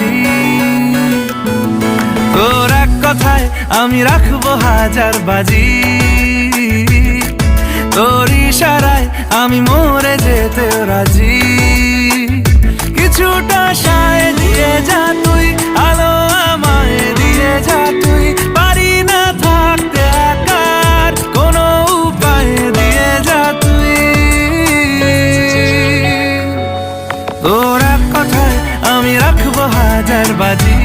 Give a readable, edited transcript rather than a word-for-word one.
বাজি। তোর এক কথায় আমি রাখবো হাজার বাজি, তোর ইশারায় আমি মরে যেতে রাজি। কিছুটা সায় দিয়ে যা তুই, আলো আমায় দিয়ে যা তুই, পারি না থাকতে একার কোনো উপায় দিয়ে যা তুই। তোর এক কথায় আমি রাখবো হাজার বাজি।